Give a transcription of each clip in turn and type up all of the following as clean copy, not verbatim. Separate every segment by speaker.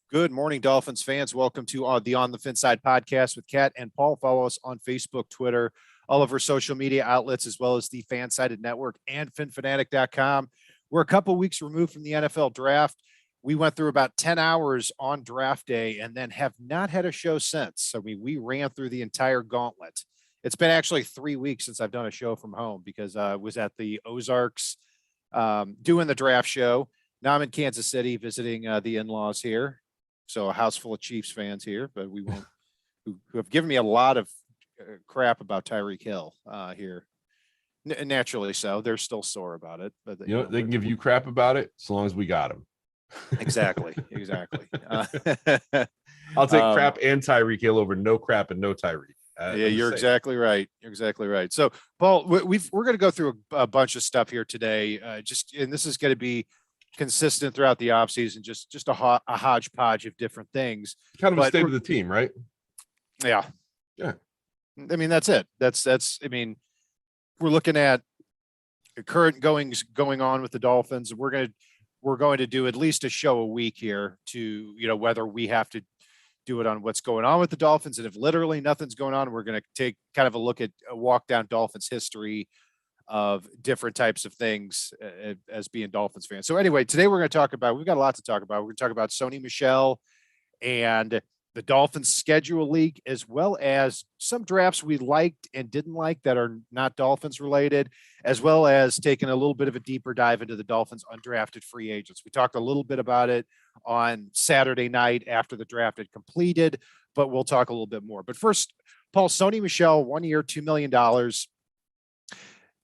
Speaker 1: Good morning, Dolphins fans. Welcome to the On the Fin Side podcast with Kat and Paul. Follow us on Facebook, Twitter, all of our social media outlets, as well as the Fansided Network and FinFanatic.com. We're a couple weeks removed from the NFL draft. We went through about 10 hours on draft day and then have not had a show since. So we ran through the entire gauntlet. It's been actually 3 weeks since I've done a show from home because I was at the Ozarks doing the draft show. Now I'm in Kansas City visiting the in-laws here. So a house full of Chiefs fans here, but we won't, who have given me a lot of crap about Tyreek Hill here. Naturally so. They're still sore about it. But
Speaker 2: you know they can give you crap about it as long as we got him.
Speaker 1: Exactly.
Speaker 2: I'll take crap and Tyreek Hill over no crap and no Tyreek.
Speaker 1: Yeah, you're exactly right. You're exactly right. So, Paul, we're going to go through a bunch of stuff here today. And this is going to be consistent throughout the offseason, just a hodgepodge of different things.
Speaker 2: Kind of a state of the team, right?
Speaker 1: Yeah. I mean, that's it. That's. I mean, we're looking at current going on with the Dolphins. We're going to do at least a show a week here to, whether we have to do it on what's going on with the Dolphins, and if literally nothing's going on, we're going to take kind of a walk down Dolphins history of different types of things as being Dolphins fans. So anyway, today we've got a lot to talk about. We're going to talk about Sony Michel and the Dolphins schedule leak, as well as some drafts we liked and didn't like that are not Dolphins related, as well as taking a little bit of a deeper dive into the Dolphins undrafted free agents. We talked a little bit about it on Saturday night after the draft had completed, but we'll talk a little bit more. But first, Paul, Sony Michel, 1 year, $2 million.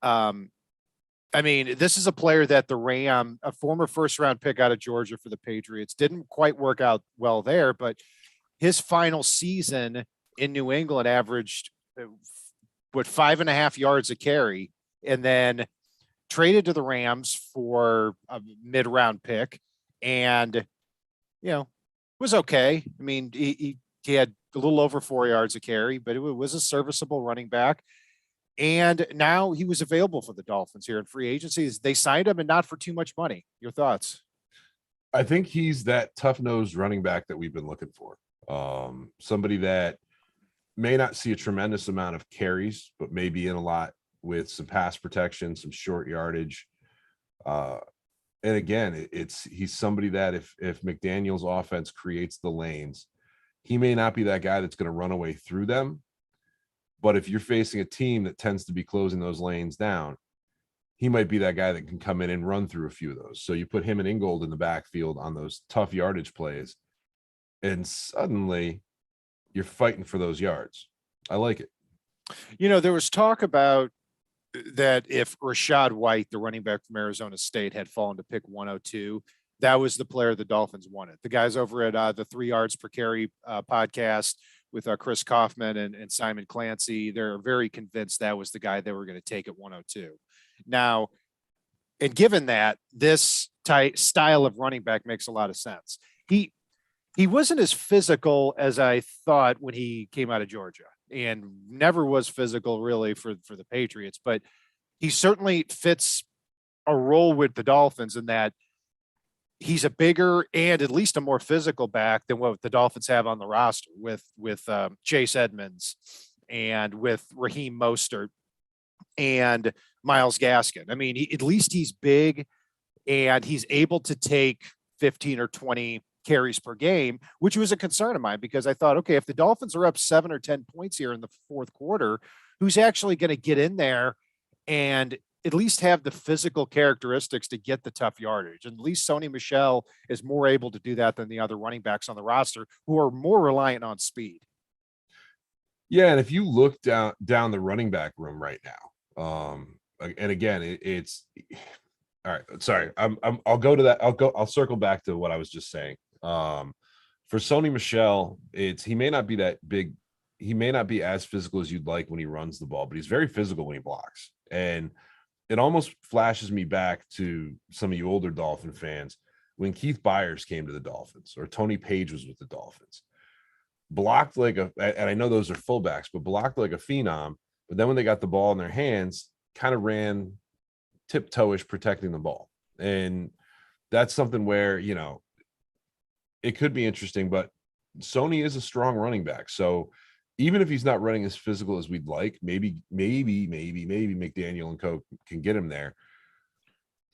Speaker 1: I mean, this is a player that a former first round pick out of Georgia for the Patriots, didn't quite work out well there, but his final season in New England averaged 5.5 yards a carry, and then traded to the Rams for a mid-round pick, and was okay. I mean, he had a little over 4 yards a carry, but it was a serviceable running back. And now he was available for the Dolphins here in free agency. They signed him, and not for too much money. Your thoughts?
Speaker 2: I think he's that tough-nosed running back that we've been looking for. Somebody that may not see a tremendous amount of carries, but maybe in a lot with some pass protection, some short yardage. And again, he's somebody that if McDaniel's offense creates the lanes, he may not be that guy that's going to run away through them. But if you're facing a team that tends to be closing those lanes down, he might be that guy that can come in and run through a few of those. So you put him and Ingold in the backfield on those tough yardage plays, and suddenly you're fighting for those yards. I like it.
Speaker 1: There was talk about that if Rashad White, the running back from Arizona State, had fallen to pick 102, that was the player the Dolphins wanted. The guys over at the 3 yards per carry podcast with Chris Kaufman and Simon Clancy, they're very convinced that was the guy they were going to take at 102. Now, and given that, this style of running back makes a lot of sense. He wasn't as physical as I thought when he came out of Georgia, and never was physical really for the Patriots, but he certainly fits a role with the Dolphins in that he's a bigger and at least a more physical back than what the Dolphins have on the roster with Chase Edmonds and with Raheem Mostert and Myles Gaskin. I mean, at least he's big, and he's able to take 15 or 20 carries per game, which was a concern of mine, because I thought, okay, if the Dolphins are up 7 or 10 points here in the fourth quarter, who's actually going to get in there and at least have the physical characteristics to get the tough yardage? And at least Sony Michel is more able to do that than the other running backs on the roster, who are more reliant on speed.
Speaker 2: Yeah, and if you look down the running back room right now, and again, it's all right. Sorry, I'll go to that. I'll circle back to what I was just saying. For Sony Michel, he may not be that big. He may not be as physical as you'd like when he runs the ball, but he's very physical when he blocks. And it almost flashes me back to some of you older Dolphin fans when Keith Byers came to the Dolphins, or Tony Page was with the Dolphins. Blocked like and I know those are fullbacks, but blocked like a phenom. But then when they got the ball in their hands, kind of ran tiptoeish protecting the ball. And that's something where, it could be interesting, but Sony is a strong running back. So even if he's not running as physical as we'd like, maybe McDaniel and co can get him there.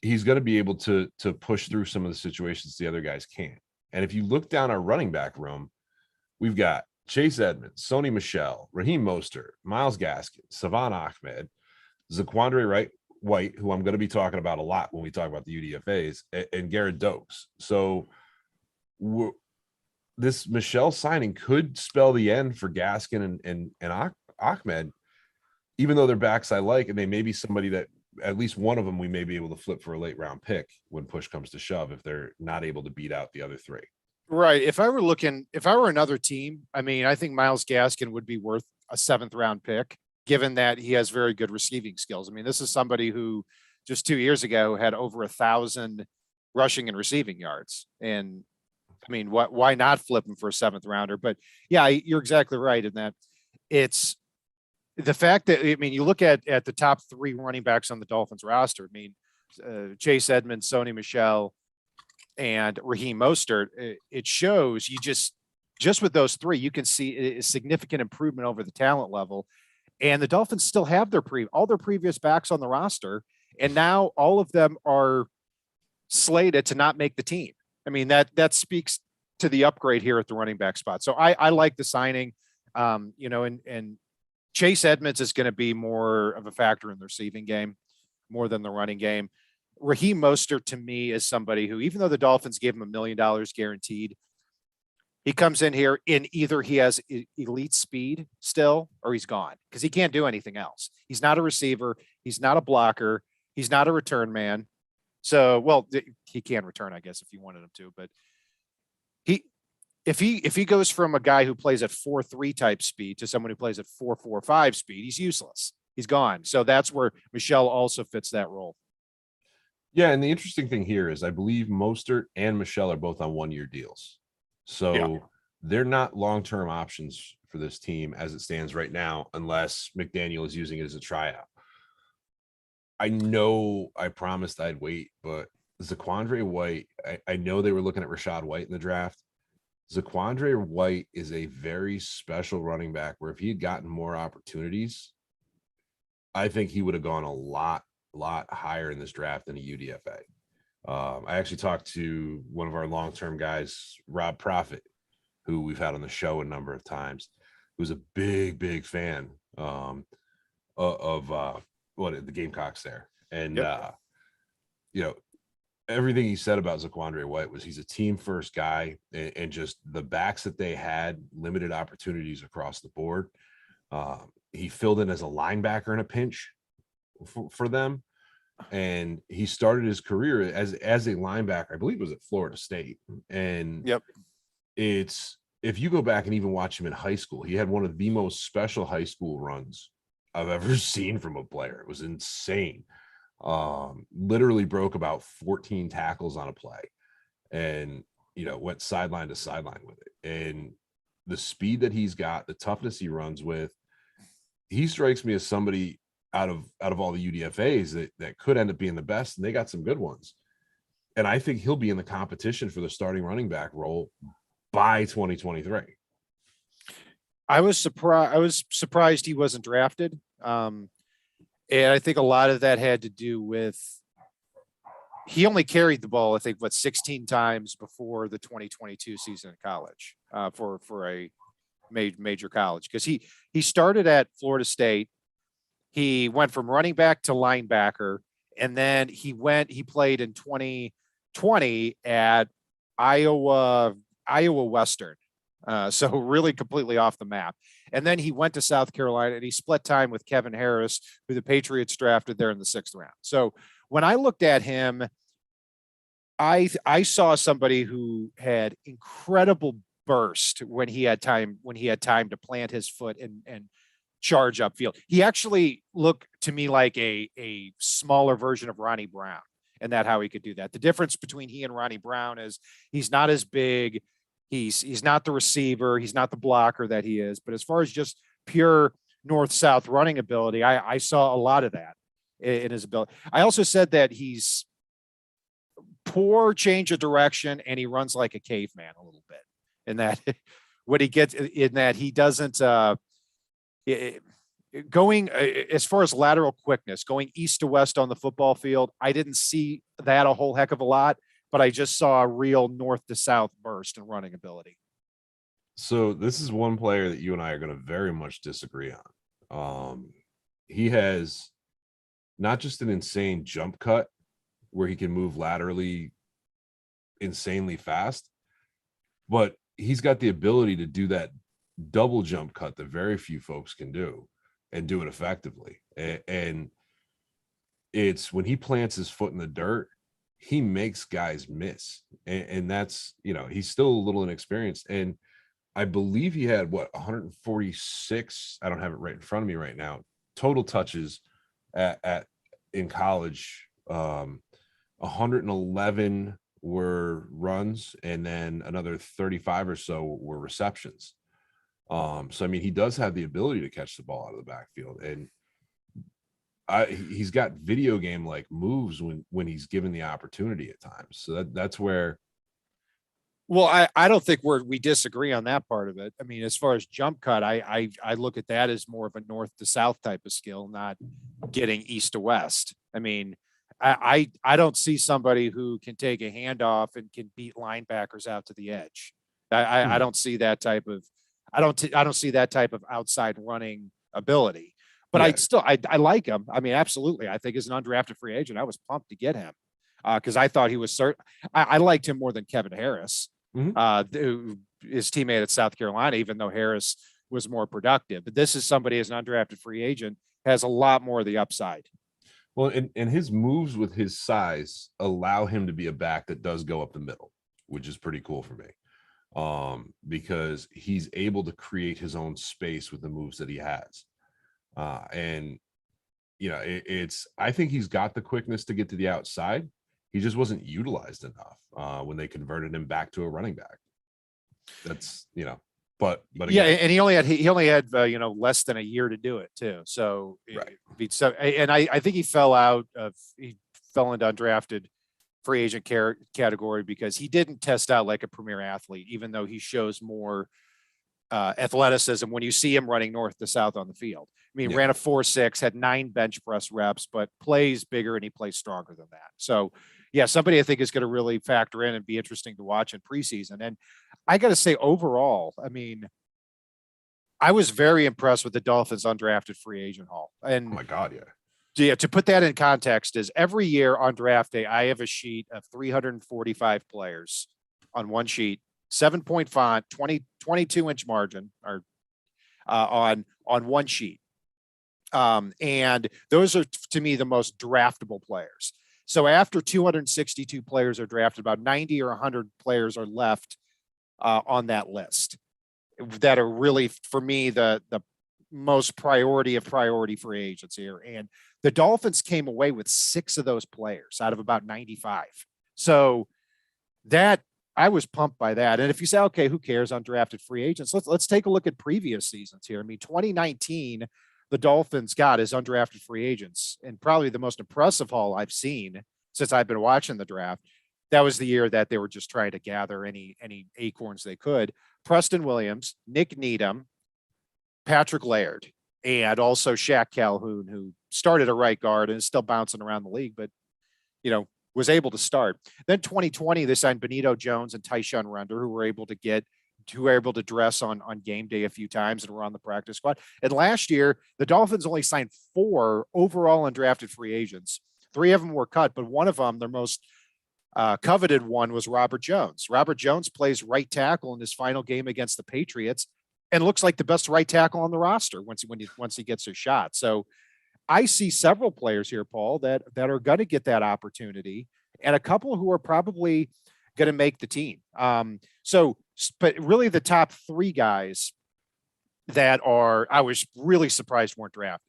Speaker 2: He's going to be able to push through some of the situations the other guys can't. And if you look down our running back room, we've got Chase Edmonds, Sony Michel, Raheem Mostert, Myles Gaskin, Savon Ahmed, Zaquandre White, who I'm going to be talking about a lot when we talk about the UDFAs, and Garrett Dokes. So this Michel signing could spell the end for Gaskin and Ahmed, even though they're backs I like, and they may be somebody that at least one of them we may be able to flip for a late round pick when push comes to shove if they're not able to beat out the other three.
Speaker 1: Right. If I were another team, I mean, I think Myles Gaskin would be worth a 7th round pick, given that he has very good receiving skills. I mean, this is somebody who just 2 years ago had over 1,000 rushing and receiving yards. And I mean, why not flip him for a 7th rounder? But yeah, you're exactly right in that it's the fact that, I mean, you look at the top 3 running backs on the Dolphins roster. I mean, Chase Edmonds, Sony Michel, and Raheem Mostert. It shows you just with those 3, you can see a significant improvement over the talent level. And the Dolphins still have all their previous backs on the roster, and now all of them are slated to not make the team. I mean, that speaks to the upgrade here at the running back spot. So I like the signing, and Chase Edmonds is going to be more of a factor in the receiving game more than the running game. Raheem Mostert to me is somebody who, even though the Dolphins gave him $1 million guaranteed, he comes in here and either he has elite speed still or he's gone because he can't do anything else. He's not a receiver. He's not a blocker. He's not a return man. So, well, he can return, I guess, if you wanted him to, but if he goes from a guy who plays at 4.3 type speed to someone who plays at 4.45 speed, he's useless. He's gone. So that's where Michel also fits that role.
Speaker 2: Yeah, and the interesting thing here is I believe Mostert and Michel are both on 1-year deals. So they're not long-term options for this team as it stands right now, unless McDaniel is using it as a tryout. I know I promised I'd wait, but Zaquandre White, I know they were looking at Rachaad White in the draft. Zaquandre White is a very special running back where if he had gotten more opportunities, I think he would have gone a lot higher in this draft than a UDFA. I actually talked to one of our long-term guys, Rob Profit, who we've had on the show a number of times, who's a big fan of the Gamecocks there. And, everything he said about Zaquandre White was he's a team first guy, and just the backs that they had limited opportunities across the board. He filled in as a linebacker in a pinch for them. And he started his career as a linebacker, I believe it was at Florida State. And it's, if you go back and even watch him in high school, he had one of the most special high school runs I've ever seen from a player. It was insane. Literally broke about 14 tackles on a play and, went sideline to sideline with it. And the speed that he's got, the toughness he runs with, he strikes me as somebody out of all the UDFAs that could end up being the best, and they got some good ones. And I think he'll be in the competition for the starting running back role by 2023.
Speaker 1: I was surprised he wasn't drafted. And I think a lot of that had to do with he only carried the ball, I think, 16 times before the 2022 season in college for a major college, because he started at Florida State. He went from running back to linebacker, and then he played in 2020 at Iowa Western. So really completely off the map. And then he went to South Carolina and he split time with Kevin Harris, who the Patriots drafted there in the 6th round. So when I looked at him, I saw somebody who had incredible burst when he had time to plant his foot and charge upfield. He actually looked to me like a smaller version of Ronnie Brown, and that how he could do that. The difference between he and Ronnie Brown is he's not as big. He's not the receiver. He's not the blocker that he is. But as far as just pure north-south running ability, I saw a lot of that in his ability. I also said that he's poor change of direction, and he runs like a caveman a little bit. And that what he gets in that he doesn't going as far as lateral quickness, going east to west on the football field. I didn't see that a whole heck of a lot, but I just saw a real north to south burst in running ability.
Speaker 2: So this is one player that you and I are going to very much disagree on. He has not just an insane jump cut where he can move laterally insanely fast, but he's got the ability to do that double jump cut that very few folks can do and do it effectively. And it's when he plants his foot in the dirt, he makes guys miss. And that's, he's still a little inexperienced. And I believe he had 146. I don't have it right in front of me right now. Total touches in college. 111 were runs, and then another 35 or so were receptions. So I mean, he does have the ability to catch the ball out of the backfield, and he's got video game like moves when he's given the opportunity at times. So that's where.
Speaker 1: Well, I don't think we disagree on that part of it. I mean, as far as jump cut, I look at that as more of a north to south type of skill, not getting east to west. I mean, I don't see somebody who can take a handoff and can beat linebackers out to the edge. I don't see that type of I don't see that type of outside running ability. But
Speaker 2: Yeah.
Speaker 1: I like him. I mean, absolutely. I think as an undrafted free agent, I was pumped to get him because I thought he was certain. I liked him more than Kevin Harris, his teammate at South Carolina, even though Harris was more productive. But this is somebody as an undrafted free agent has a lot more of the upside.
Speaker 2: Well, and his moves with his size allow him to be a back that does go up the middle, which is pretty cool for me, because he's able to create his own space with the moves that he has. And I think he's got the quickness to get to the outside. He just wasn't utilized enough when they converted him back to a running back. That's but again,
Speaker 1: yeah, and he only had less than a year to do it too. So
Speaker 2: right.
Speaker 1: So and I think he fell into undrafted free agent category because he didn't test out like a premier athlete, even though he shows more athleticism when you see him running north to south on the field. I mean, ran a 4.6, had 9 bench press reps, but plays bigger and he plays stronger than that. So yeah, somebody I think is going to really factor in and be interesting to watch in preseason. And I got to say, overall, I mean, I was very impressed with the Dolphins undrafted free agent haul. And
Speaker 2: oh my God, yeah.
Speaker 1: Yeah, to put that in context is every year on draft day, I have a sheet of 345 players on one sheet, 7-point font, 22-inch margin or on one sheet. And those are to me the most draftable players. So after 262 players are drafted, about 90 or 100 players are left on that list that are really, for me, the most priority of priority free agents here. And the Dolphins came away with 6 of those players out of about 95. So that I was pumped by that. And if you say, okay, who cares, undrafted free agents? Let's take a look at previous seasons here. I mean, 2019, the Dolphins got as undrafted free agents, and probably the most impressive haul I've seen since I've been watching the draft. That was the year that they were just trying to gather any acorns they could. Preston Williams, Nick Needham, Patrick Laird, and also Shaq Calhoun, who started at right guard and is still bouncing around the league, but was able to start. Then 2020, they signed Benito Jones and Tyshawn Render, who were able to dress on game day a few times and were on the practice squad. And last year, the Dolphins only signed 4 overall undrafted free agents. 3 of them were cut, but one of them, their most coveted one, was Robert Jones. Robert Jones plays right tackle in his final game against the Patriots and looks like the best right tackle on the roster once he gets a shot. So I see several players here, Paul, that are going to get that opportunity, and a couple who are probably going to make the team. But really the top 3 guys that I was really surprised weren't drafted.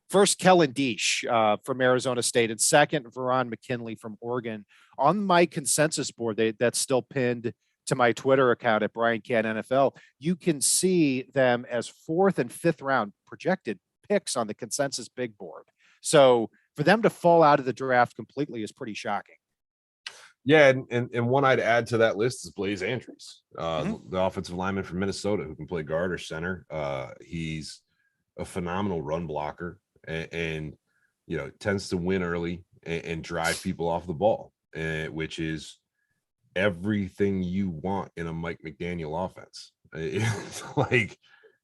Speaker 1: First, Kellen Diesch from Arizona State, and second, Veron McKinley from Oregon. On my consensus board, that's still pinned to my Twitter account at Brian Cat NFL, you can see them as 4th and 5th round projected picks on the consensus big board. So for them to fall out of the draft completely is pretty shocking.
Speaker 2: Yeah, and one I'd add to that list is Blaze Andrews,
Speaker 1: Mhm.
Speaker 2: the offensive lineman from Minnesota who can play guard or center. He's a phenomenal run blocker and tends to win early and drive people off the ball, which is everything you want in a Mike McDaniel offense. It's like,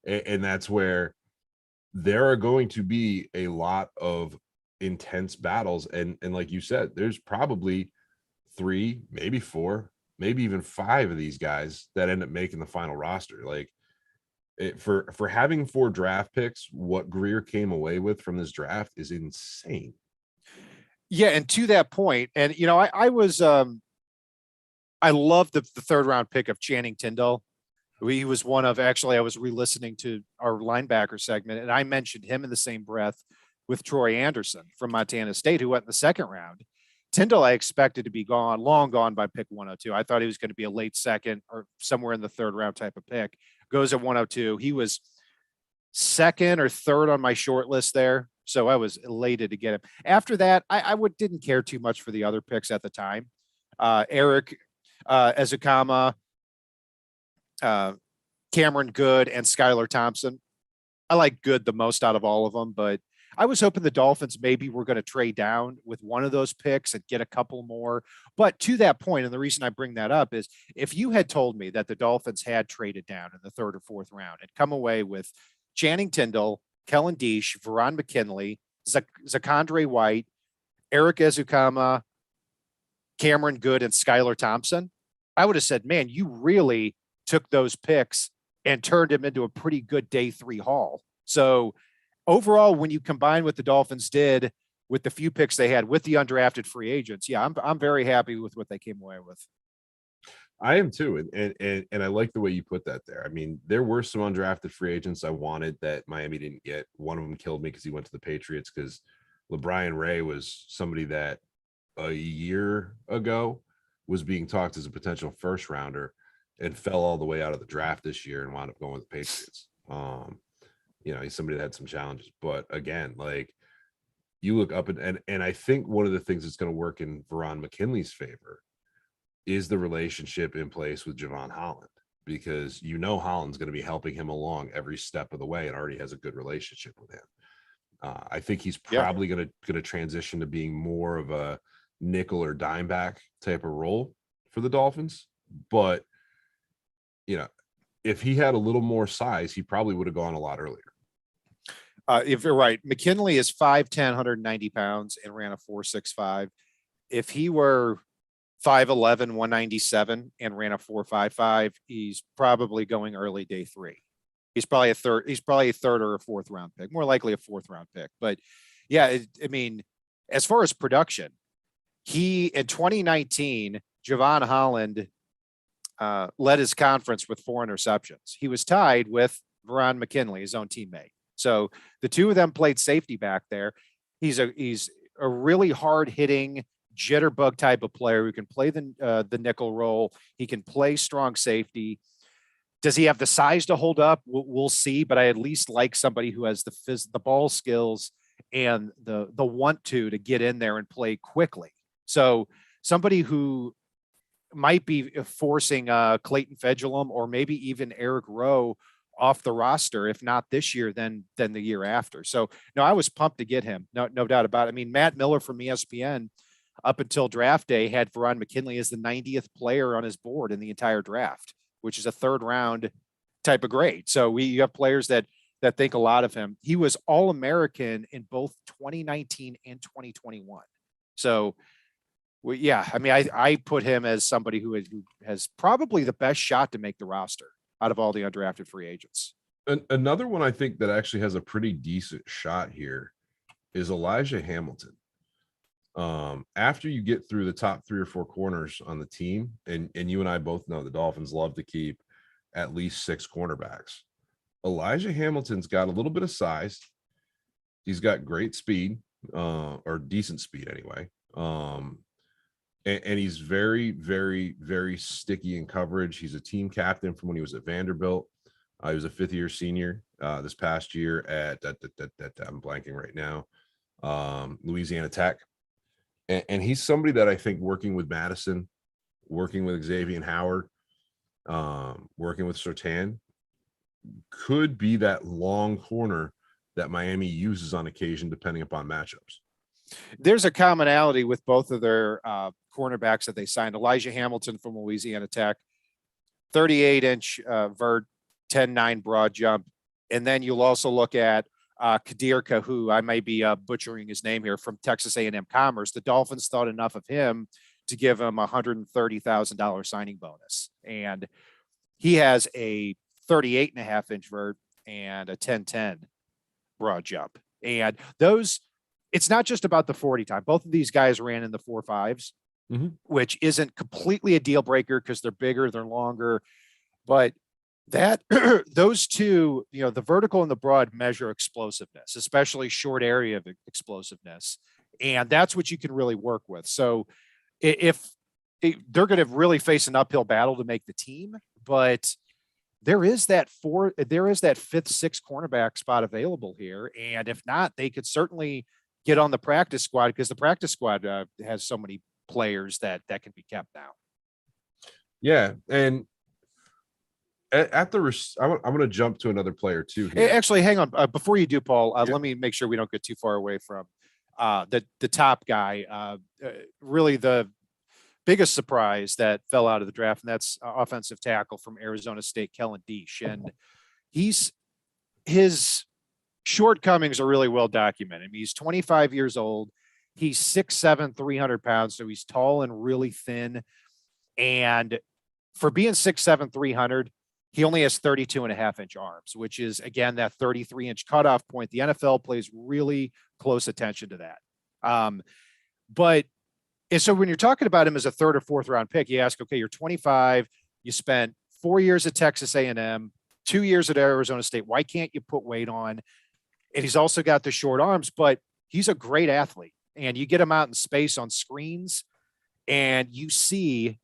Speaker 2: and that's where there are going to be a lot of intense battles, and like you said, there's probably 3, maybe 4, maybe even 5 of these guys that end up making the final roster. Like for having 4 draft picks, what Greer came away with from this draft is insane.
Speaker 1: Yeah, and to that point, and I love the third round pick of Channing Tindall. He was one of actually I was re-listening to our linebacker segment, and I mentioned him in the same breath with Troy Anderson from Montana State, who went in the second round. Tyndall, I expected to be gone, long gone by pick 102. I thought he was going to be a late second or somewhere in the third round type of pick. Goes at 102. He was second or third on my short list there. So I was elated to get him. After that, I didn't care too much for the other picks at the time. Eric Ezukama, Cameron Good, and Skylar Thompson. I like Good the most out of all of them, but I was hoping the Dolphins maybe were going to trade down with one of those picks and get a couple more. But to that point, and the reason I bring that up is if you had told me that the Dolphins had traded down in the third or fourth round and come away with Channing Tindall, Kellen Deesh, Veron McKinley, Zaquandre White, Eric Ezukama, Cameron Good, and Skylar Thompson, I would have said, man, you really took those picks and turned him into a pretty good day 3 haul. So overall, when you combine what the Dolphins did with the few picks they had with the undrafted free agents, yeah, I'm very happy with what they came away with.
Speaker 2: I am too, and I like the way you put that there. I mean, there were some undrafted free agents I wanted that Miami didn't get. One of them killed me because he went to the Patriots, because LeBron Ray was somebody that a year ago was being talked as a potential first rounder and fell all the way out of the draft this year and wound up going with the Patriots. He's somebody that had some challenges, but again, like you look up and I think one of the things that's going to work in Veron McKinley's favor is the relationship in place with Javon Holland, because Holland's going to be helping him along every step of the way and already has a good relationship with him. I think he's probably going to transition to being more of a nickel or dime back type of role for the Dolphins. But, if he had a little more size, he probably would have gone a lot earlier.
Speaker 1: If you're right, McKinley is 5'10", 190 pounds and ran a 4.65. If he were 5'11", 197 and ran a 4.55, he's probably going early day 3. He's probably a third or a fourth round pick, more likely a fourth round pick. But yeah, I mean, as far as production, he in 2019, Javon Holland led his conference with 4 interceptions. He was tied with Veron McKinley, his own teammate. So the two of them played safety back there. He's a really hard hitting jitterbug type of player who can play the nickel role. He can play strong safety. Does he have the size to hold up? We'll see, but I at least like somebody who has the ball skills and the want to get in there and play quickly. So somebody who might be forcing Clayton Fedulum or maybe even Eric Rowe off the roster, if not this year, then the year after. So no, I was pumped to get him. No doubt about it. I mean, Matt Miller from ESPN up until draft day had Veron McKinley as the 90th player on his board in the entire draft, which is a third round type of grade. So you have players that think a lot of him. He was All-American in both 2019 and 2021. So yeah, I mean, I put him as somebody who has probably the best shot to make the roster out of all the undrafted free agents.
Speaker 2: Another one I think that actually has a pretty decent shot here is Elijah Hamilton. After you get through the top 3 or 4 corners on the team, and you and I both know the Dolphins love to keep at least 6 cornerbacks. Elijah Hamilton's got a little bit of size. He's got great speed, or decent speed anyway. And he's very, very, very sticky in coverage. He's a team captain from when he was at Vanderbilt. He was a 5th-year senior this past year at I'm blanking right now, Louisiana Tech. And he's somebody that I think working with Madison, working with Xavier Howard, working with Surtain could be that long corner that Miami uses on occasion, depending upon matchups.
Speaker 1: There's a commonality with both of their cornerbacks that they signed. Elijah Hamilton from Louisiana Tech, 38-inch vert, 10-9 broad jump. And then you'll also look at Kadir Kahu. I may be butchering his name here, from Texas A&M Commerce. The Dolphins thought enough of him to give him a $130,000 signing bonus. And he has a 38.5-inch vert and a 10-10 broad jump. And those, it's not just about the 40 time. Both of these guys ran in the 4.5s, which isn't completely a deal breaker because they're bigger, they're longer. But that those two, you know, the vertical and the broad measure explosiveness, especially short area of explosiveness. And that's what you can really work with. So if they're going to really face an uphill battle to make the team, but there is that fifth, sixth cornerback spot available here. And if not, they could certainly get on the practice squad, because the practice squad has so many players that can be kept now.
Speaker 2: Yeah. And at the, I'm going to jump to another player too here.
Speaker 1: Actually, hang on. Before you do, Paul, let me make sure we don't get too far away from the top guy. Really the biggest surprise that fell out of the draft, and that's offensive tackle from Arizona State, Kellen Diesch. And his shortcomings are really well documented. I mean, he's 25 years old. He's 6'7", 300 pounds. So he's tall and really thin. And for being 6'7", 300, he only has 32.5-inch arms, which is, again, that 33-inch cutoff point. The NFL plays really close attention to that. And so when you're talking about him as a third or fourth round pick, you ask, okay, you're 25, you spent 4 years at Texas A&M, 2 years at Arizona State. Why can't you put weight on? And he's also got the short arms, but he's a great athlete. And you get him out in space on screens, and you see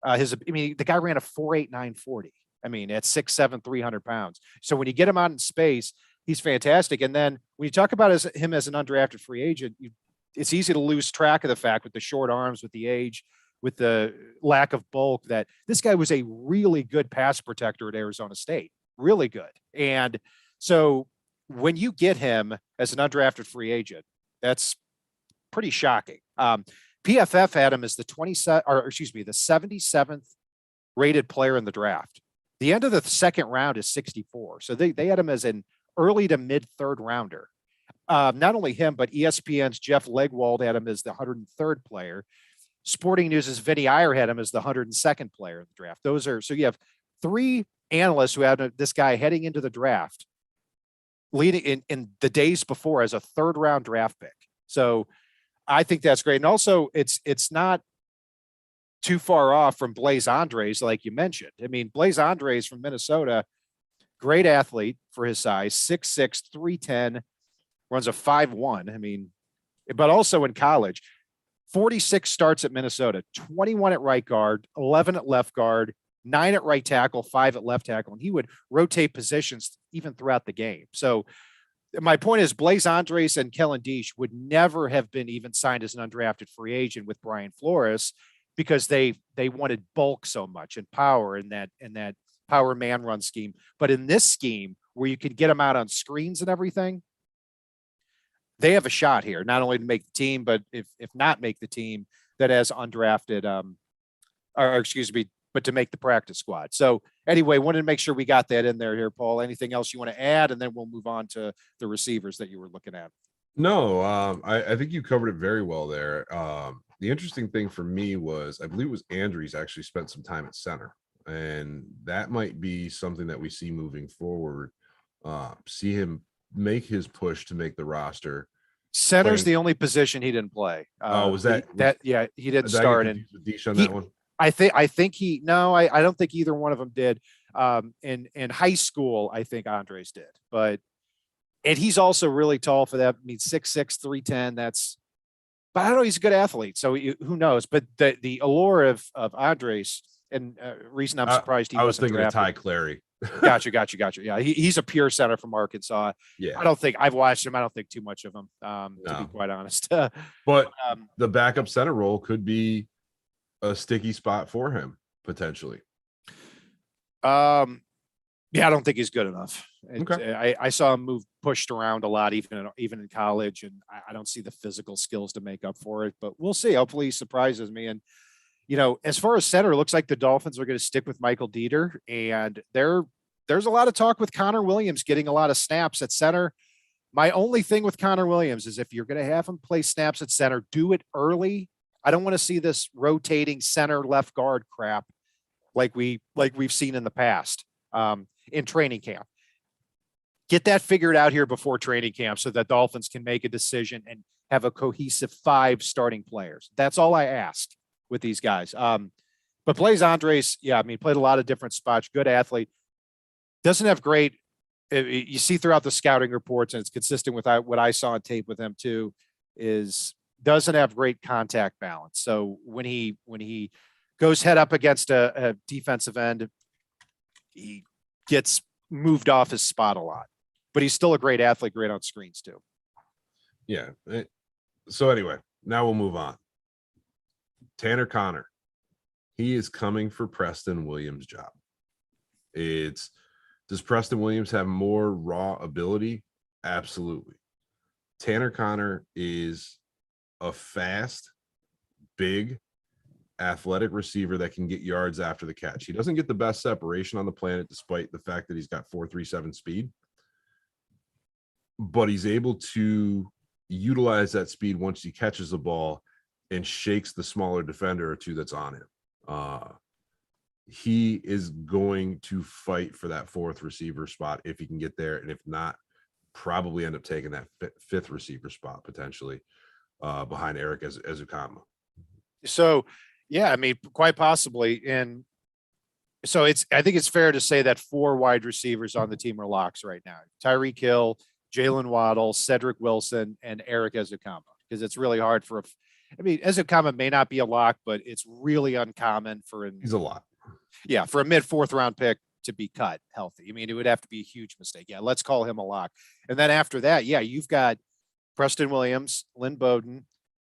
Speaker 1: the guy ran a 4.8 940. I mean, at 6'7", 300 pounds. So when you get him out in space, he's fantastic. And then when you talk about him as an undrafted free agent, it's easy to lose track of the fact, with the short arms, with the age, with the lack of bulk, that this guy was a really good pass protector at Arizona State. Really good. And so when you get him as an undrafted free agent, that's pretty shocking. PFF had him as the 77th rated player in the draft. The end of the second round is 64. So they had him as an early to mid third rounder. Not only him, but ESPN's Jeff Legwold had him as the 103rd player. Sporting News' Vinny Iyer had him as the 102nd player in the draft. So you have three analysts who had this guy heading into the draft, leading in the days before, as a third round draft pick. So I think that's great. And also it's not too far off from Blaise Andres, like you mentioned. I mean, Blaise Andres from Minnesota, great athlete for his size, 6'6", 310, runs a 5'1". I mean, but also in college, 46 starts at Minnesota, 21 at right guard, 11 at left guard, 9 at right tackle, 5 at left tackle. And he would rotate positions even throughout the game. So my point is, Blaise Andres and Kellen Diesch would never have been even signed as an undrafted free agent with Brian Flores, because they wanted bulk so much and power in that power man run scheme. But in this scheme, where you can get them out on screens and everything, they have a shot here, not only to make the team, but if not make the team, that has undrafted, but to make the practice squad. So anyway, wanted to make sure we got that in there here, Paul. Anything else you want to add? And then we'll move on to the receivers that you were looking at.
Speaker 2: No, I think you covered it very well there. The interesting thing for me was, I believe it was Andrews actually spent some time at center, and that might be something that we see moving forward. See him make his push to make the roster.
Speaker 1: Center's the only position he didn't play.
Speaker 2: Was that?
Speaker 1: Yeah, he didn't start. And
Speaker 2: on that one.
Speaker 1: I think I don't think either one of them did. In high school, I think Andres did, and he's also really tall for that. I mean, 6'6", 310. But I don't know, he's a good athlete, so who knows? But the allure of Andres, and reason I'm surprised
Speaker 2: I was thinking of Ty Clary.
Speaker 1: Gotcha. Yeah, he's a pure center from Arkansas.
Speaker 2: Yeah.
Speaker 1: I don't think I've watched him. I don't think too much of him, to be
Speaker 2: No.
Speaker 1: quite honest.
Speaker 2: But
Speaker 1: Um,
Speaker 2: the backup center role could be a sticky spot for him potentially.
Speaker 1: yeah, I don't think he's good enough.
Speaker 2: Okay.
Speaker 1: I saw him move pushed around a lot, even in college, and I don't see the physical skills to make up for it. But we'll see. Hopefully, he surprises me. And as far as center, it looks like the Dolphins are going to stick with Michael Dieter, and there's a lot of talk with Connor Williams getting a lot of snaps at center. My only thing with Connor Williams is if you're going to have him play snaps at center, do it early. I don't want to see this rotating center left guard crap like we've seen in the past in training camp. Get that figured out here before training camp so that Dolphins can make a decision and have a cohesive 5 starting players. That's all I ask with these guys. But plays Andres, yeah, I mean, played a lot of different spots, good athlete. Doesn't have great, you see throughout the scouting reports, and it's consistent with what I saw on tape with him too, is doesn't have great contact balance. So when he goes head up against a defensive end, he gets moved off his spot a lot. But he's still a great athlete, great on screens too.
Speaker 2: Yeah. So anyway, now we'll move on. Tanner Connor. He is coming for Preston Williams' job. Does Preston Williams have more raw ability? Absolutely. Tanner Connor is a fast, big, athletic receiver that can get yards after the catch. He doesn't get the best separation on the planet, despite the fact that he's got 4.37 speed, but he's able to utilize that speed once he catches the ball and shakes the smaller defender or two that's on him. He is going to fight for that 4th receiver spot if he can get there, and if not, probably end up taking that 5th receiver spot potentially behind Eric Ezukama.
Speaker 1: So, yeah, I mean, quite possibly. And so I think it's fair to say that 4 wide receivers on the team are locks right now. Tyreek Hill, Jalen Waddle, Cedric Wilson, and Eric Ezukama, because it's really hard Ezukama may not be a lock, but it's really uncommon
Speaker 2: He's a lot.
Speaker 1: Yeah, for a mid 4th round pick to be cut healthy. I mean, it would have to be a huge mistake. Yeah, let's call him a lock. And then after that, yeah, you've got Preston Williams, Lynn Bowden,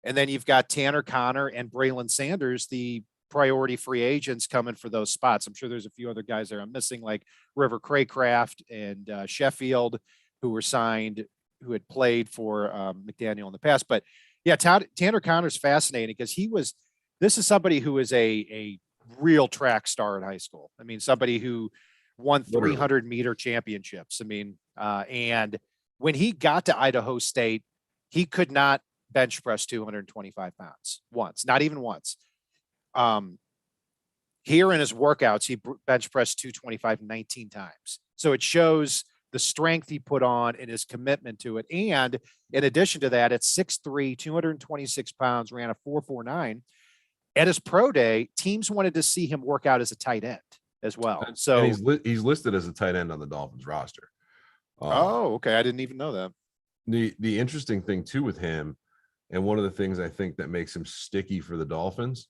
Speaker 1: and then you've got Tanner Connor and Braylon Sanders, the priority free agents coming for those spots. I'm sure there's a few other guys there I'm missing, like River Craycraft and Sheffield, who were signed, who had played for McDaniel in the past. But yeah, Tanner Connor's fascinating because this is somebody who is a real track star in high school. I mean, somebody who won 300-meter championships. I mean, and when he got to Idaho State, he could not bench press 225 pounds once, not even once. Here in his workouts, he bench pressed 225 19 times. So it shows the strength he put on and his commitment to it. And in addition to that, at 6'3", 226 pounds, ran a 4.49. At his pro day, teams wanted to see him work out as a tight end as well. So
Speaker 2: and he's listed as a tight end on the Dolphins roster.
Speaker 1: Okay. I didn't even know that.
Speaker 2: The interesting thing too with him, and one of the things I think that makes him sticky for the Dolphins,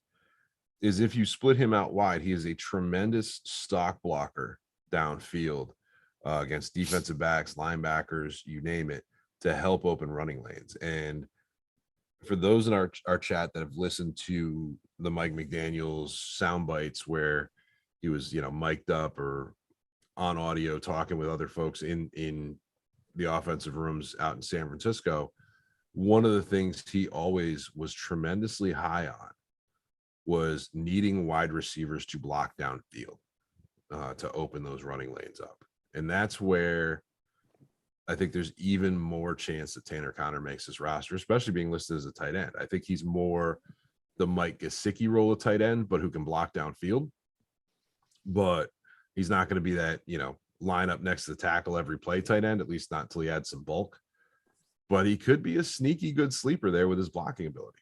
Speaker 2: is if you split him out wide, he is a tremendous stock blocker downfield against defensive backs, linebackers, you name it, to help open running lanes. And for those in our chat that have listened to the Mike McDaniel's sound bites where he was, mic'd up or on audio talking with other folks in the offensive rooms out in San Francisco, one of the things he always was tremendously high on was needing wide receivers to block downfield to open those running lanes up. And that's where I think there's even more chance that Tanner Connor makes his roster, especially being listed as a tight end. I think he's more the Mike Gesicki role of tight end, but who can block downfield. But he's not going to be that, line up next to the tackle every play tight end, at least not until he adds some bulk. But he could be a sneaky good sleeper there with his blocking ability.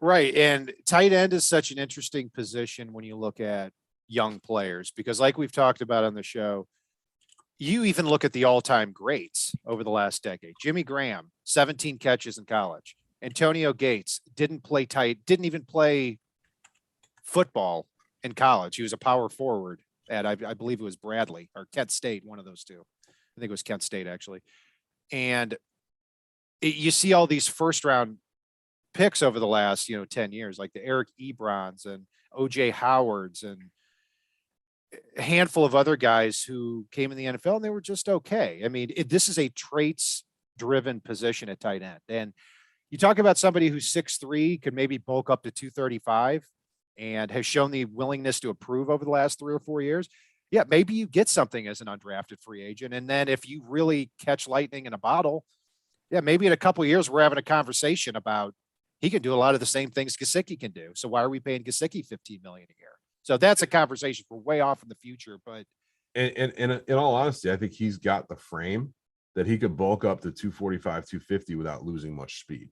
Speaker 1: Right. And tight end is such an interesting position when you look at young players, because like we've talked about on the show, you even look at the all-time greats over the last decade. Jimmy Graham, 17 catches in college. Antonio Gates didn't even play football in college. He was a power forward at, I believe it was Bradley or Kent State, one of those two. I think it was Kent State actually. And you see all these first round picks over the last, 10 years, like the Eric Ebrons and OJ Howards and a handful of other guys who came in the NFL and they were just okay. I mean, this is a traits driven position at tight end. And you talk about somebody who's 6'3", could maybe bulk up to 235 and has shown the willingness to improve over the last 3 or 4 years. Yeah, maybe you get something as an undrafted free agent. And then if you really catch lightning in a bottle, yeah, maybe in a couple of years, we're having a conversation about he can do a lot of the same things Gesicki can do. So why are we paying Gesicki $15 million a year? So that's a conversation for way off in the future. But
Speaker 2: And in all honesty, I think he's got the frame that he could bulk up to 245, 250 without losing much speed.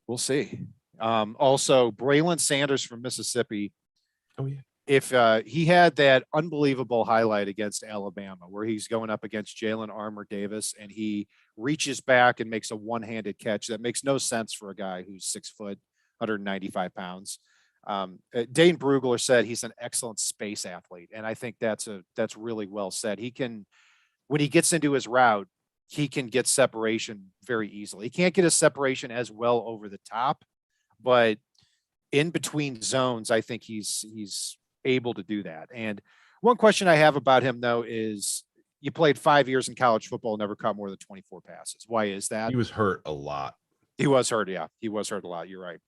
Speaker 1: we'll see. Also, Braylon Sanders from Mississippi.
Speaker 2: Oh, yeah.
Speaker 1: If he had that unbelievable highlight against Alabama where he's going up against Jalen Armour Davis and he reaches back and makes a one-handed catch, that makes no sense for a guy who's 6 foot, 195 pounds. Dane Brugler said he's an excellent space athlete. And I think that's really well said. He can, when he gets into his route, he can get separation very easily. He can't get his separation as well over the top, but in between zones, I think he's able to do that. And one question I have about him though is you played 5 years in college football, never caught more than 24 passes. Why is that?
Speaker 2: He was hurt a lot.
Speaker 1: He was hurt. Yeah, he was hurt a lot. You're right.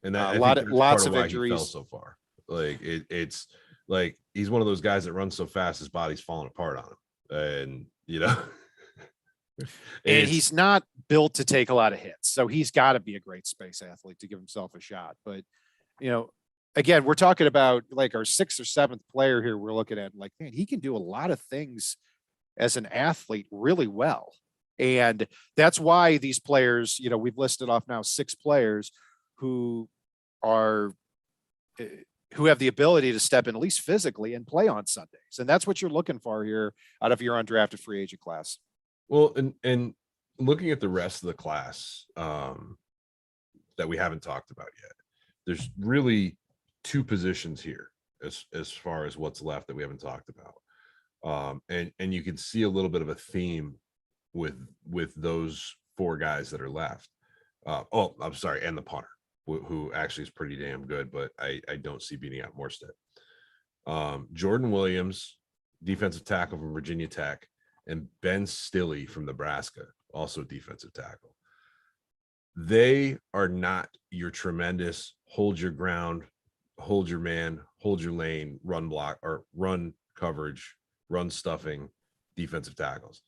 Speaker 2: And that,
Speaker 1: lots of
Speaker 2: why
Speaker 1: injuries.
Speaker 2: he fell so far. Like it's like he's one of those guys that runs so fast his body's falling apart on him. And
Speaker 1: and he's not built to take a lot of hits. So he's got to be a great space athlete to give himself a shot. But again, we're talking about like our 6th or 7th player here. We're looking at like, man, he can do a lot of things as an athlete really well. And that's why these players, we've listed off now 6 players who have the ability to step in at least physically and play on Sundays. And that's what you're looking for here out of your undrafted free agent class.
Speaker 2: Well, and looking at the rest of the class that we haven't talked about yet, there's really 2 positions here as far as what's left that we haven't talked about. And you can see a little bit of a theme with those 4 guys that are left. I'm sorry, and the punter, who actually is pretty damn good, but I don't see beating out Morstead. Jordan Williams, defensive tackle from Virginia Tech, and Ben Stilley from Nebraska, also defensive tackle. They are not your tremendous hold your ground, hold your man, hold your lane, run block or run coverage, run stuffing defensive tackles.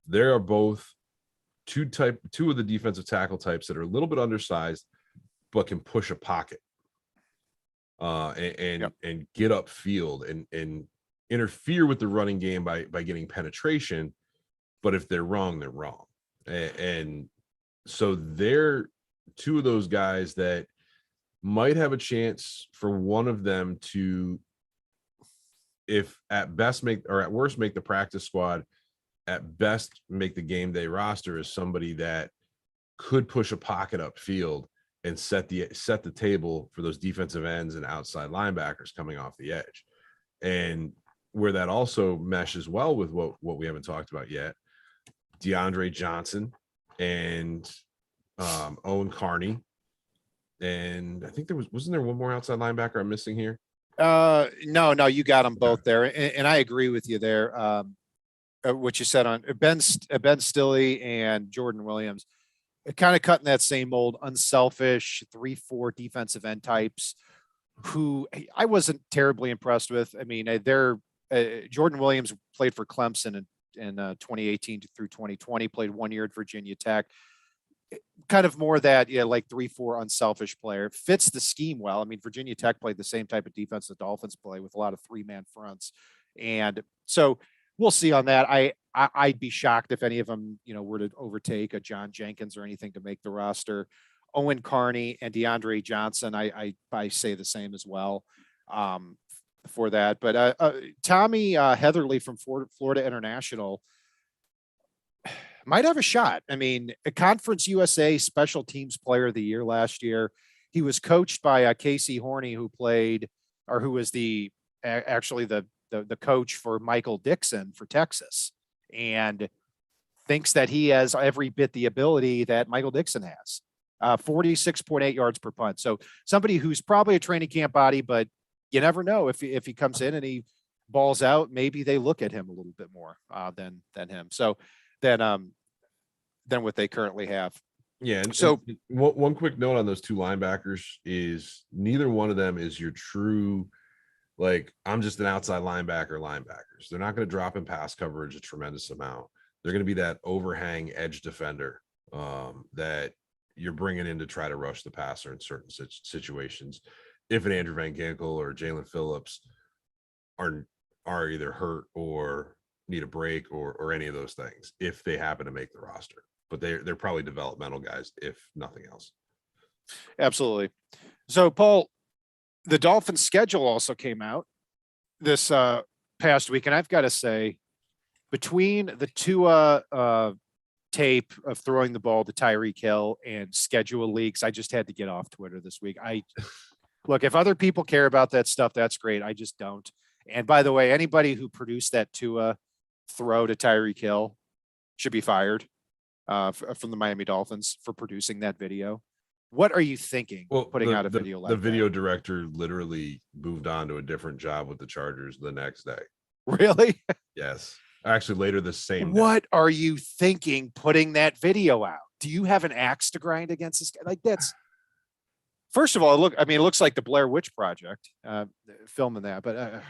Speaker 2: There are both two of the defensive tackle types that are a little bit undersized, but can push a pocket and get upfield and interfere with the running game by getting penetration. But if they're wrong, they're wrong. And so they're 2 of those guys that might have a chance for one of them to, if at best at worst make the practice squad, at best make the game day roster, as somebody that could push a pocket upfield and set the table for those defensive ends and outside linebackers coming off the edge. And where that also meshes well with what we haven't talked about yet, DeAndre Johnson and Owen Carney. And I think wasn't there one more outside linebacker I'm missing here?
Speaker 1: No, you got them both there. And I agree with you there. What you said on Ben Stilley and Jordan Williams, kind of cutting that same old unselfish 3-4 defensive end types who I wasn't terribly impressed with. I mean, Jordan Williams played for Clemson in 2018 through 2020, played 1 year at Virginia Tech. Kind of more that, like 3-4 unselfish player. Fits the scheme well. I mean, Virginia Tech played the same type of defense the Dolphins play with a lot of 3-man fronts. And so we'll see on that. I'd be shocked if any of them, were to overtake a John Jenkins or anything to make the roster. Owen Carney and DeAndre Johnson, I say the same as well for that. But Tommy Heatherly from Florida International might have a shot. I mean, a Conference USA Special Teams Player of the Year last year. He was coached by Casey Horney, who was the actually the coach for Michael Dixon for Texas, and thinks that he has every bit the ability that Michael Dixon has. 46.8 yards per punt. So somebody who's probably a training camp body, but you never know if he comes in and he balls out, maybe they look at him a little bit more than him. So than what they currently have.
Speaker 2: Yeah. And
Speaker 1: so
Speaker 2: one quick note on those two linebackers is neither one of them is your true, like, I'm just an outside linebackers. They're not going to drop in pass coverage a tremendous amount. They're going to be that overhang edge defender that you're bringing in to try to rush the passer in certain situations. If an Andrew Van Ginkel or Jalen Phillips are either hurt or need a break or any of those things, if they happen to make the roster, but they're probably developmental guys, if nothing else.
Speaker 1: Absolutely. So Paul, the Dolphins schedule also came out this past week, and I've got to say, between the Tua tape of throwing the ball to Tyreek Hill and schedule leaks, I just had to get off Twitter this week. Look, if other people care about that stuff, that's great. I just don't. And by the way, anybody who produced that Tua throw to Tyreek Hill should be fired from the Miami Dolphins for producing that video. What are you thinking? Putting out a video like
Speaker 2: the video
Speaker 1: that?
Speaker 2: Director literally moved on to a different job with the Chargers the next day.
Speaker 1: Really?
Speaker 2: Yes. Actually, later the same day.
Speaker 1: What are you thinking putting that video out? Do you have an axe to grind against this guy? Like, that's, first of all, it looks like the Blair Witch Project filming that, but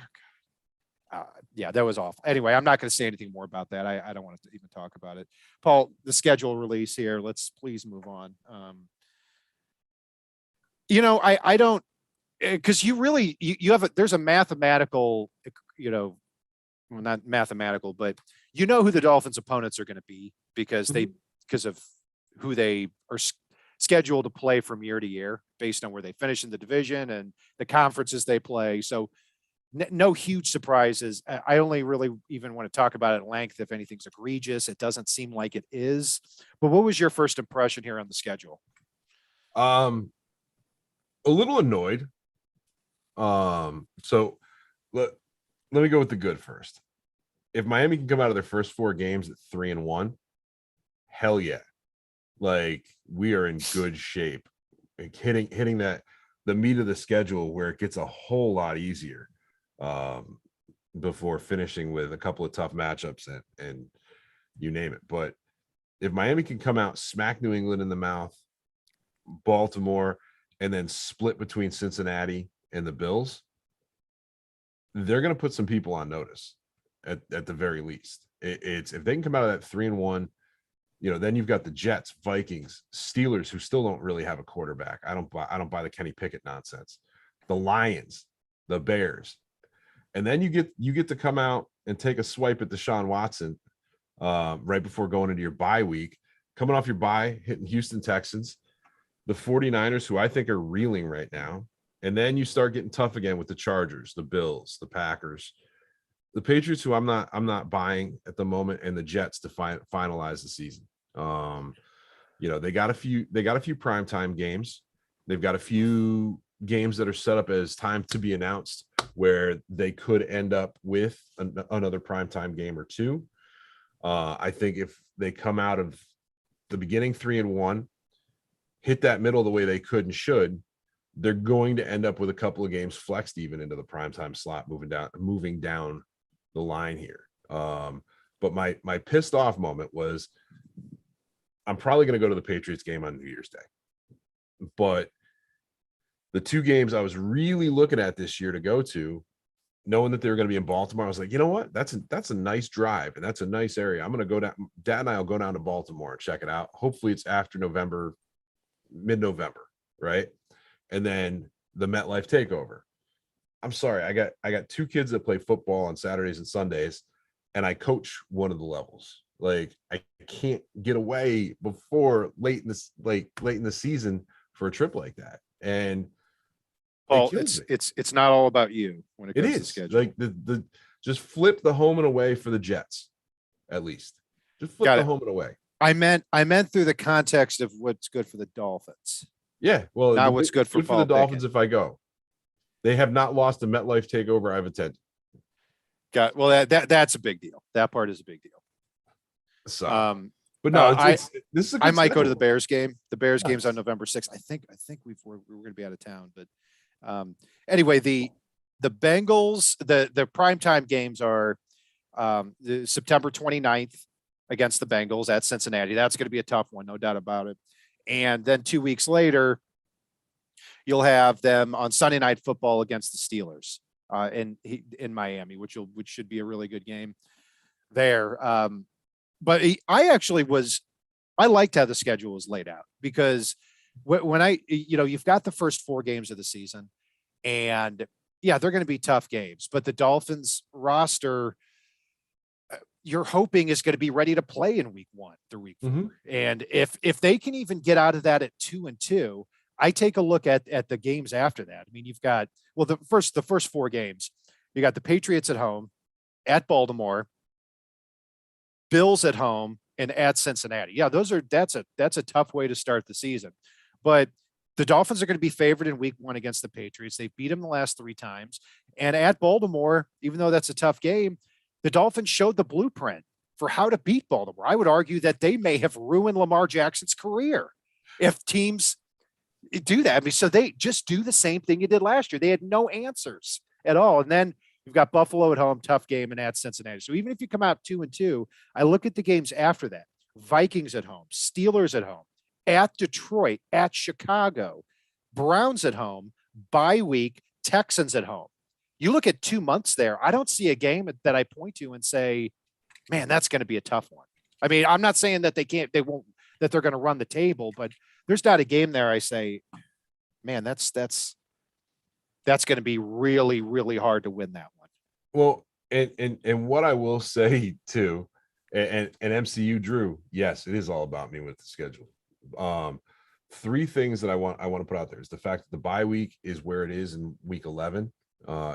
Speaker 1: yeah, that was awful. Anyway, I'm not going to say anything more about that. I don't want to even talk about it. Paul, the schedule release here, let's please move on. I don't, because you have there's a mathematical, well, not mathematical, but who the Dolphins opponents are going to be because of who they are scheduled to play from year to year based on where they finish in the division and the conferences they play. So no huge surprises. I only really even want to talk about it at length if anything's egregious. It doesn't seem like it is. But what was your first impression here on the schedule?
Speaker 2: A little annoyed. So let me go with the good first. If Miami can come out of their first 4 games at 3-1, hell yeah. Like, we are in good shape. Like, hitting that the meat of the schedule where it gets a whole lot easier before finishing with a couple of tough matchups and you name it. But if Miami can come out, smack New England in the mouth, Baltimore, and then split between Cincinnati and the Bills, they're going to put some people on notice at the very least. It's if they can come out of that 3-1, then you've got the Jets, Vikings, Steelers, who still don't really have a quarterback. I don't buy the Kenny Pickett nonsense. The Lions, the Bears, and then you get to come out and take a swipe at Deshaun Watson right before going into your bye week, coming off your bye, hitting Houston Texans, the 49ers, who I think are reeling right now. And then you start getting tough again with the Chargers, the Bills, the Packers, the Patriots, who I'm not buying at the moment, and the Jets to finalize the season. They got a few primetime games. They've got a few games that are set up as time to be announced where they could end up with another primetime game or two. I think if they come out of the beginning 3-1, hit that middle the way they could and should, they're going to end up with a couple of games flexed even into the primetime slot, moving down the line here. But my pissed off moment was, I'm probably going to go to the Patriots game on New Year's Day. But the 2 games I was really looking at this year to go to, knowing that they were going to be in Baltimore, I was like, you know what? That's a nice drive, and that's a nice area. I'm going to go down. Dad and I will go down to Baltimore and check it out. Hopefully it's after November, mid-November, right? And then the MetLife takeover. I'm sorry, I got 2 kids that play football on Saturdays and Sundays, and I coach one of the levels. Like, I can't get away before late in the season for a trip like that. And
Speaker 1: Well, it's not all about you when it comes to schedule.
Speaker 2: like the just flip the home and away for the Jets, at least. Just flip the home and away.
Speaker 1: I meant through the context of what's good for the Dolphins.
Speaker 2: Yeah, well,
Speaker 1: not what's good for
Speaker 2: the Dolphins if I go. They have not lost a MetLife takeover I've attended.
Speaker 1: That's a big deal. That part is a big deal.
Speaker 2: So, but no, this is a good
Speaker 1: I might go to the
Speaker 2: schedule.
Speaker 1: Bears game. The Bears game's on
Speaker 2: Nice.
Speaker 1: November 6th. I think we're going to be out of town, but anyway, the Bengals, the primetime games are the September 29th against the Bengals at Cincinnati. That's going to be a tough one, no doubt about it. And then 2 weeks later, you'll have them on Sunday Night Football against the Steelers in Miami, which should be a really good game there. But I liked how the schedule was laid out, because when you've got the first 4 games of the season, and yeah, they're going to be tough games, but the Dolphins roster, you're hoping is going to be ready to play in week 1 through week 4. And if they can even get out of that at 2-2, I take a look at the games after that. I mean, you've got, well, the first 4 games, you got the Patriots at home, at Baltimore, Bills at home, and at Cincinnati. Yeah, that's a tough way to start the season. But the Dolphins are going to be favored in week 1 against the Patriots. They've beat them the last 3 times. And at Baltimore, even though that's a tough game, the Dolphins showed the blueprint for how to beat Baltimore. I would argue that they may have ruined Lamar Jackson's career if teams do that. I mean, so they just do the same thing you did last year. They had no answers at all. And then you've got Buffalo at home, tough game, and at Cincinnati. So even if you come out 2-2, I look at the games after that. Vikings at home, Steelers at home, at Detroit, at Chicago, Browns at home, bye week, Texans at home. You look at 2 months there, I don't see a game that I point to and say, man, that's going to be a tough one. I mean, I'm not saying that that they're going to run the table, but there's not a game there I say, man, that's going to be really, really hard to win that one.
Speaker 2: Well, and what I will say too, and MCU Drew, yes, it is all about me with the schedule. 3 things that I want to put out there is the fact that the bye week is where it is in week 11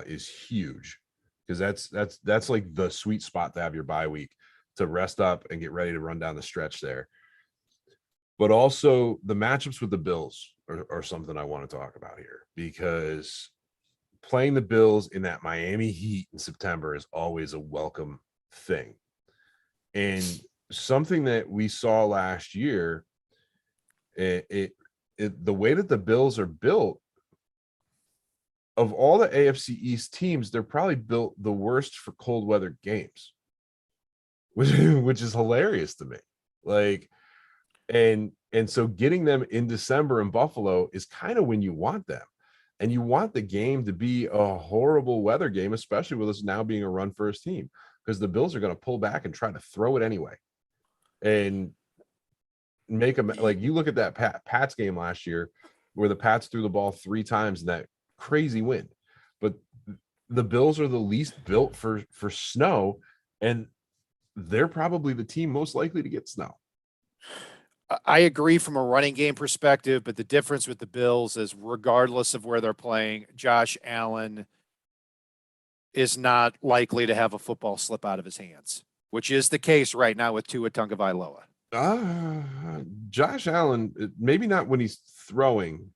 Speaker 2: is huge, because that's like the sweet spot to have your bye week to rest up and get ready to run down the stretch there. But also the matchups with the Bills are something I want to talk about here, because playing the Bills in that Miami heat in September is always a welcome thing. And something that we saw last year, the way that the Bills are built, of all the AFC East teams, they're probably built the worst for cold weather games, which is hilarious to me. Like, and so getting them in December in Buffalo is kind of when you want them. And you want the game to be a horrible weather game, especially with us now being a run first team, because the Bills are going to pull back and try to throw it anyway. And make them, like, you look at that Pats game last year where the Pats threw the ball 3 times in that crazy wind. But the Bills are the least built for snow, and they're probably the team most likely to get snow.
Speaker 1: I agree from a running game perspective, but the difference with the Bills is, regardless of where they're playing, Josh Allen is not likely to have a football slip out of his hands, which is the case right now with Tua Tagovailoa.
Speaker 2: Josh Allen, maybe not when he's throwing,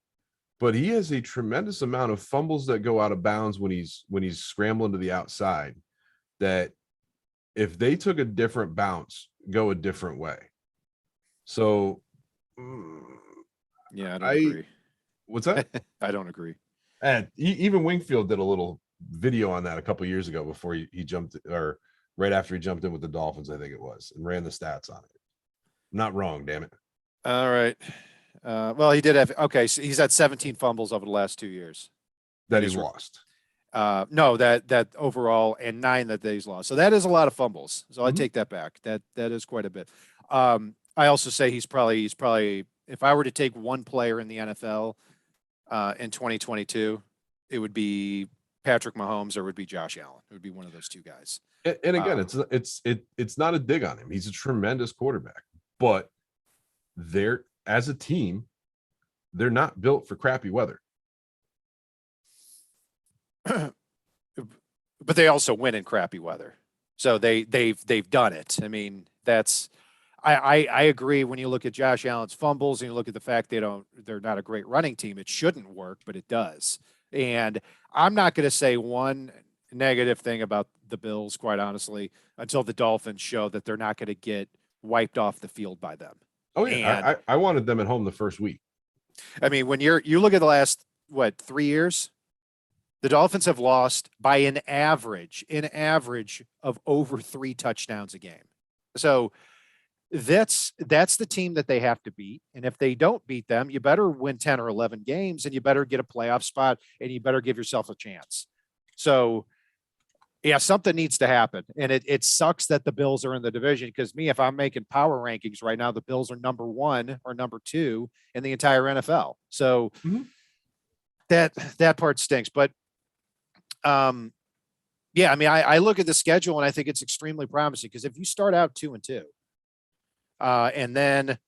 Speaker 2: but he has a tremendous amount of fumbles that go out of bounds when he's scrambling to the outside, that if they took a different bounce, go a different way. So,
Speaker 1: yeah, I don't agree.
Speaker 2: What's that?
Speaker 1: I don't agree.
Speaker 2: And even Wingfield did a little video on that a couple years ago before he jumped, or right after he jumped in with the Dolphins, I think it was, and ran the stats on it. Not wrong, damn it.
Speaker 1: All right. Well, he did have, okay, so he's had 17 fumbles over the last 2 years.
Speaker 2: That he's lost.
Speaker 1: No, that overall, and 9 that he's lost. So that is a lot of fumbles. So I take that back. That is quite a bit. I also say he's probably, if I were to take one player in the NFL in 2022, it would be Patrick Mahomes, or it would be Josh Allen. It would be one of those 2 guys.
Speaker 2: And again, it's not a dig on him. He's a tremendous quarterback, but they're, as a team, they're not built for crappy weather.
Speaker 1: But they also win in crappy weather. So they've done it. I mean, that's, I agree. When you look at Josh Allen's fumbles and you look at the fact they're not a great running team, it shouldn't work, but it does. And I'm not going to say one negative thing about the Bills, quite honestly, until the Dolphins show that they're not going to get wiped off the field by them.
Speaker 2: Oh yeah,
Speaker 1: And
Speaker 2: I wanted them at home the first week.
Speaker 1: I mean, when you look at the last, 3 years, the Dolphins have lost by an average of over 3 touchdowns a game. So that's the team that they have to beat. And if they don't beat them, you better win 10 or 11 games, and you better get a playoff spot, and you better give yourself a chance. So yeah, something needs to happen. And it sucks that the Bills are in the division, because if I'm making power rankings right now, the Bills are number 1 or number 2 in the entire NFL. So that part stinks. But yeah, I mean, I look at the schedule and I think it's extremely promising, because if you start out 2-2, and then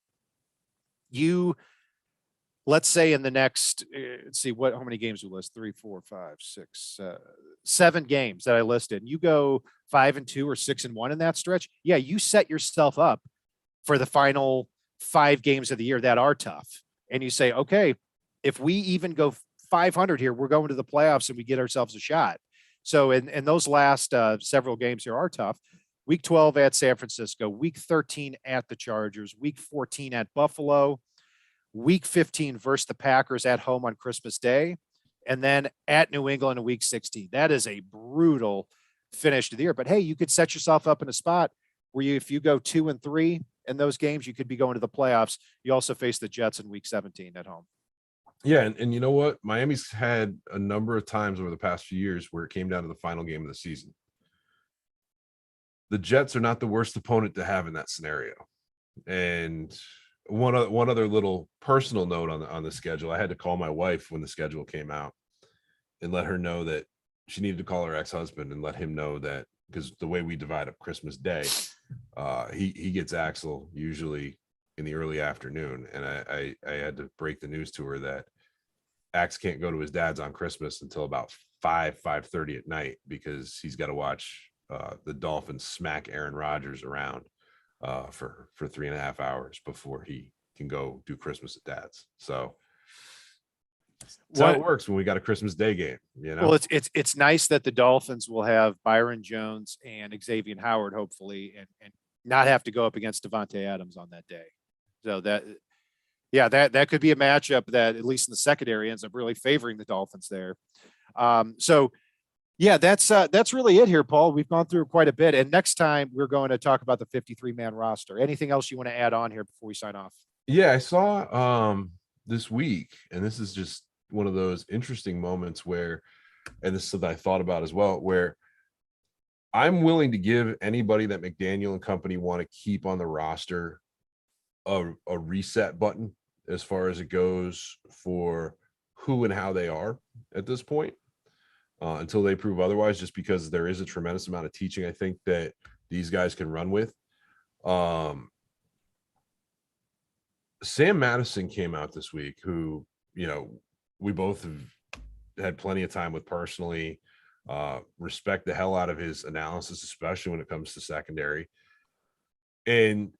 Speaker 1: let's say in the next, let's see how many games we list, 3, 4, 5, 6, 7 games that I listed, and you go 5-2 or 6-1 in that stretch. Yeah, you set yourself up for the final 5 games of the year that are tough. And you say, okay, if we even go 500 here, we're going to the playoffs and we get ourselves a shot. So in those last several games here are tough. Week 12 at San Francisco, week 13 at the Chargers, week 14 at Buffalo, week 15 versus the Packers at home on Christmas Day, and then at New England in week 16. That is a brutal finish to the year. But hey, you could set yourself up in a spot where if you go 2-3 in those games, you could be going to the playoffs. You also face the Jets in week 17 at home.
Speaker 2: Yeah, and you know what? Miami's had a number of times over the past few years where it came down to the final game of the season. The Jets are not the worst opponent to have in that scenario. And one other little personal note on the schedule, I had to call my wife when the schedule came out and let her know that she needed to call her ex-husband and let him know that, because the way we divide up Christmas Day, he gets Axel usually in the early afternoon, and I had to break the news to her that Ax can't go to his dad's on Christmas until about 5:30 at night, because he's got to watch the Dolphins smack Aaron Rodgers around for 3.5 hours before he can go do Christmas at dad's. So that's how it works when we got a Christmas Day game, you know.
Speaker 1: Well, it's nice that the Dolphins will have Byron Jones and Xavier Howard, hopefully, and not have to go up against Devontae Adams on that day. So that could be a matchup that, at least in the secondary, ends up really favoring the Dolphins there. So yeah, that's really it here, Paul. We've gone through quite a bit, and next time we're going to talk about the 53-man roster. Anything else you want to add on here before we sign off?
Speaker 2: Yeah, I saw this week, and this is just one of those interesting moments where, and this is something I thought about as well, where I'm willing to give anybody that McDaniel and company want to keep on the roster a reset button as far as it goes for who and how they are at this point, until they prove otherwise, just because there is a tremendous amount of teaching I think that these guys can run with. Sam Madison came out this week, who, we both have had plenty of time with personally, respect the hell out of his analysis, especially when it comes to secondary. And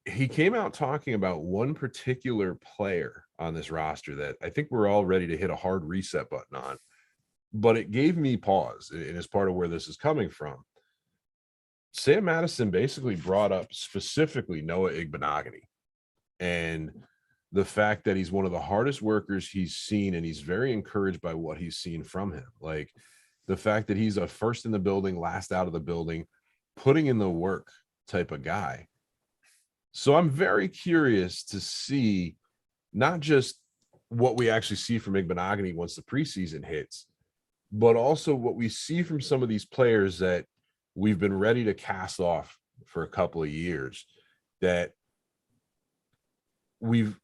Speaker 2: he came out talking about one particular player on this roster that I think we're all ready to hit a hard reset button on, but it gave me pause, and it's part of where this is coming from. Sam Madison basically brought up specifically Noah Igbenogany and the fact that he's one of the hardest workers he's seen, and he's very encouraged by what he's seen from him. Like the fact that he's a first in the building, last out of the building, putting in the work type of guy. So I'm very curious to see not just what we actually see from Igbenogany once the preseason hits, but also what we see from some of these players that we've been ready to cast off for a couple of years, that we've,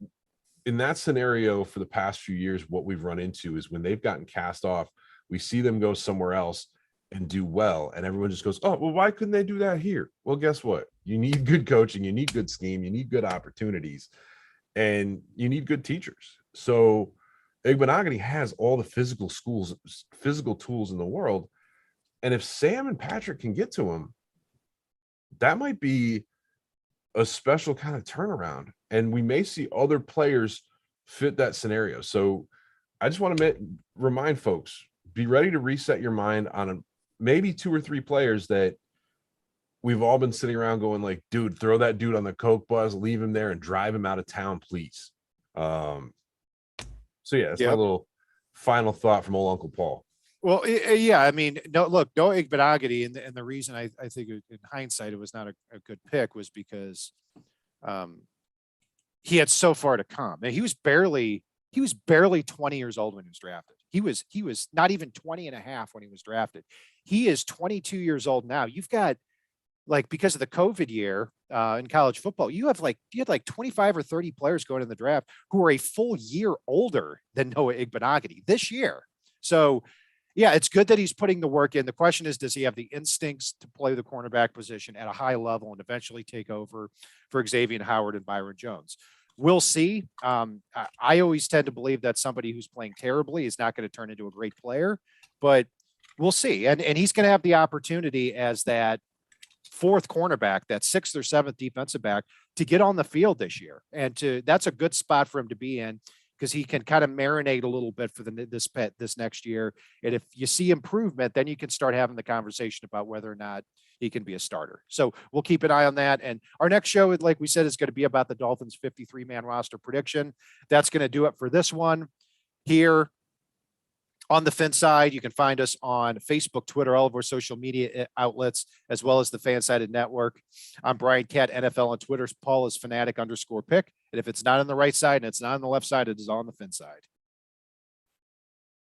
Speaker 2: in that scenario for the past few years, what we've run into is when they've gotten cast off, we see them go somewhere else and do well, and everyone just goes, oh, well, why couldn't they do that here? Well, guess what? You need good coaching, you need good scheme, you need good opportunities, and you need good teachers. So Igbenogany has all the physical tools in the world, and if Sam and Patrick can get to him, that might be a special kind of turnaround, and we may see other players fit that scenario. So I just want to remind folks, be ready to reset your mind on maybe 2 or 3 players that we've all been sitting around going like, dude, throw that dude on the Coke bus, leave him there and drive him out of town, please. So yeah, that's my little final thought from old Uncle Paul.
Speaker 1: Well, yeah, I mean, no, look, no Igbenogany, and the reason I think in hindsight it was not a good pick was because he had so far to come. And he was barely 20 years old when he was drafted. He was not even 20 and a half when he was drafted. He is 22 years old now. You've got, like, because of the COVID year in college football, you had like 25 or 30 players going in the draft who are a full year older than Noah Igbenogany this year. So yeah, it's good that he's putting the work in. The question is, does he have the instincts to play the cornerback position at a high level and eventually take over for Xavier Howard and Byron Jones? We'll see. I always tend to believe that somebody who's playing terribly is not going to turn into a great player, but we'll see. And he's going to have the opportunity as that fourth cornerback, that sixth or seventh defensive back, to get on the field this year. And that's a good spot for him to be in, because he can kind of marinate a little bit for this next year. And if you see improvement, then you can start having the conversation about whether or not he can be a starter. So we'll keep an eye on that. And our next show, like we said, is going to be about the Dolphins 53-man roster prediction. That's going to do it for this one here on the Fin Side. You can find us on Facebook, Twitter, all of our social media outlets, as well as the Fansided Network. I'm Brian Cat, NFL on Twitter. Paul is Fanatic_pick. And if it's not on the right side and it's not on the left side, it is on the Fin Side.